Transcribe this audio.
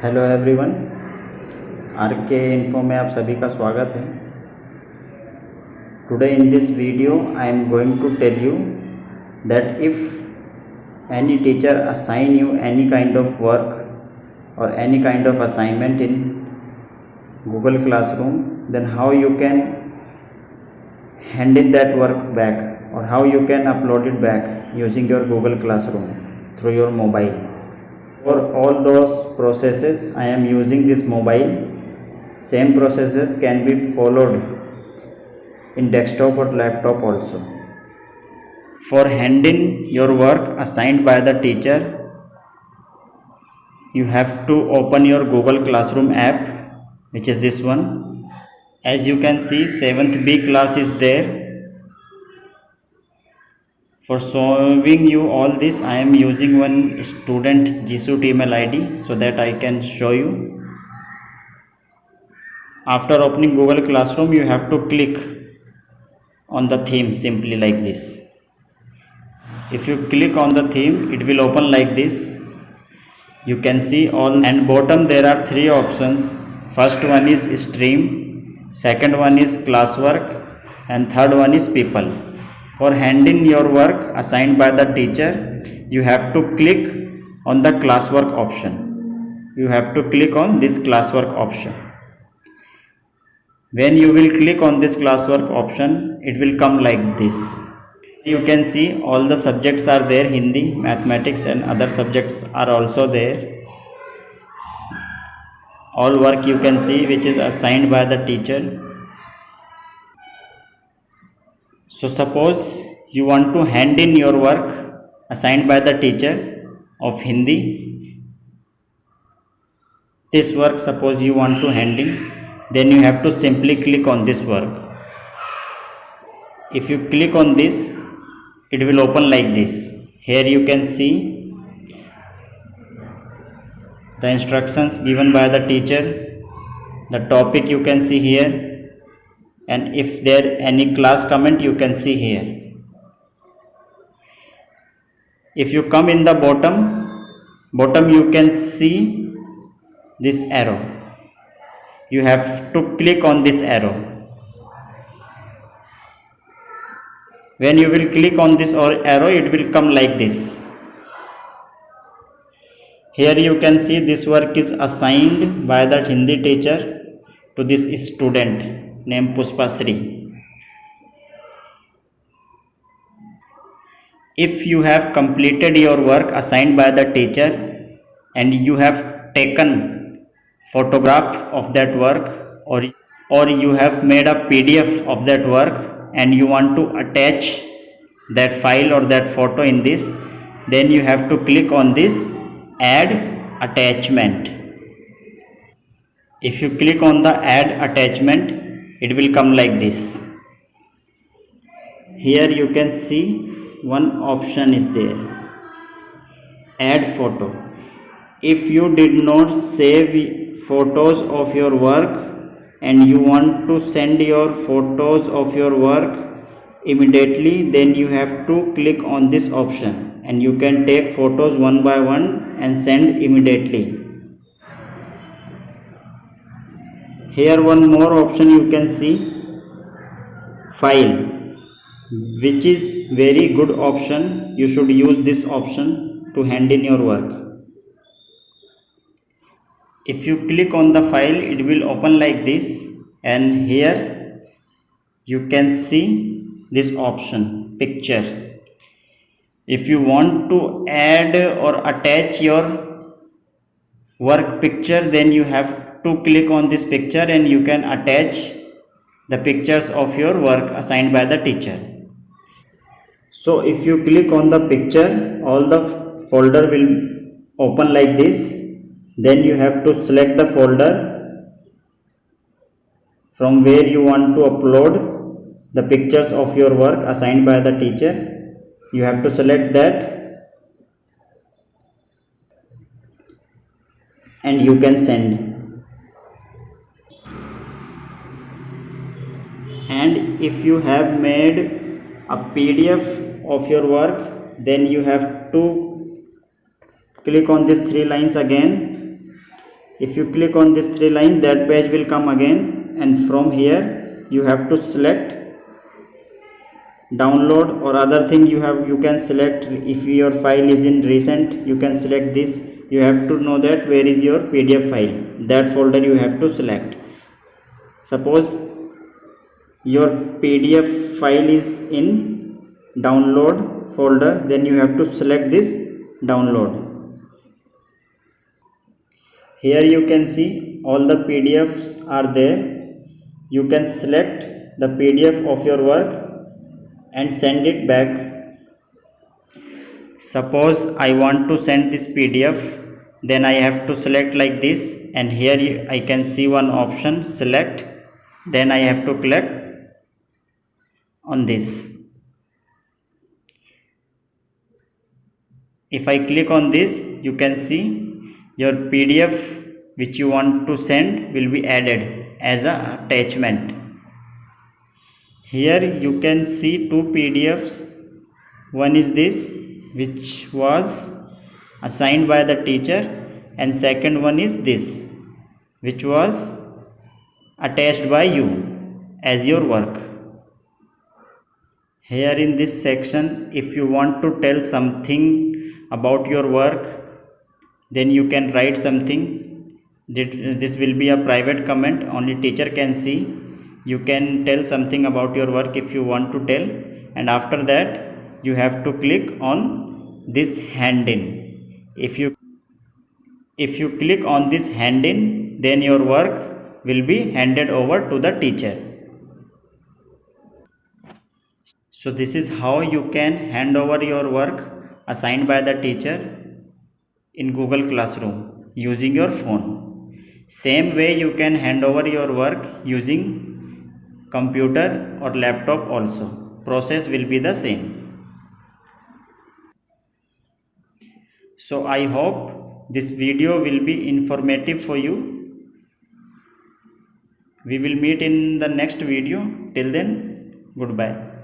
Hello everyone, R K Info में आप सभी का स्वागत है। Today in this video I am going to tell you that if any teacher assign you any kind of work or any kind of assignment in Google Classroom, then how you can hand in that work back or how you can upload it back using your Google Classroom through your mobile. For all those processes I am using this mobile. Same processes can be followed in desktop or laptop also. For handing your work assigned by the teacher, you have to open your Google Classroom app, which is this one. As you can see, 7th B class is there. For showing you all this, I am using one student G Suite email ID so that I can show you. After opening Google Classroom, you have to click on the theme simply like this. If you click on the theme, it will open like this. You can see all, and bottom there are three options. First one is stream, second one is classwork, and third one is people. For handing your work assigned by the teacher, you have to click on the classwork option. You have to click on this classwork option. When you will click on this classwork option, it will come like this. You can see all the subjects are there. Hindi, mathematics and other subjects are also there. All work you can see which is assigned by the teacher. So suppose you want to hand in your work assigned by the teacher of Hindi. This work suppose you want to hand in, then you have to simply click on this work. If you click on this, it will open like this. Here you can see the instructions given by the teacher, the topic you can see here, and if there any class comment you can see here. If you come in the bottom you can see this arrow. You have to click on this arrow. When you will click on this arrow, it will come like this. Here you can see this work is assigned by the Hindi teacher to this student named Pushpashree. If you have completed your work assigned by the teacher and you have taken photograph of that work, or you have made a PDF of that work and you want to attach that file or that photo in this, then you have to click on this add attachment. If you click on the add attachment, it will come like this. Here you can see one option is there, add photo. If you did not save photos of your work and you want to send your photos of your work immediately, then you have to click on this option and you can take photos one by one and send immediately. Here one more option you can see, file, which is very good option. You should use this option to hand in your work. If you click on the file, it will open like this, and here you can see this option, pictures. If you want to add or attach your work picture, then you have to click on this picture and you can attach the pictures of your work assigned by the teacher. So if you click on the picture, all the folder will open like this. Then you have to select the folder from where you want to upload the pictures of your work assigned by the teacher. You have to select that and you can send. And if you have made a PDF of your work, then you have to click on these three lines again If you click on this 3 lines, that page will come again, and from here you have to select download, or other thing you can select. If your file is in recent, you can select this. You have to know that where is your PDF file, that folder you have to select. Suppose your PDF file is in download folder, then you have to select this download. Here you can see all the PDFs are there. You can select the PDF of your work and send it back. Suppose I want to send this PDF, then I have to select like this, and here I can see one option, select. Then I have to click on this. If I click on this, you can see your PDF which you want to send will be added as an attachment. Here you can see 2 PDFs. One is this, which was assigned by the teacher, and second one is this, which was attached by you as your work. Here in this section, if you want to tell something about your work, then you can write something. This will be a private comment, only teacher can see. You can tell something about your work if you want to tell, and after that you have to click on this hand in. If you click on this hand in, then your work will be handed over to the teacher. So this is how you can hand over your work assigned by the teacher in Google Classroom using your phone. Same way you can hand over your work using computer or laptop also. Process will be the same. So I hope this video will be informative for you. We will meet in the next video. Till then, goodbye.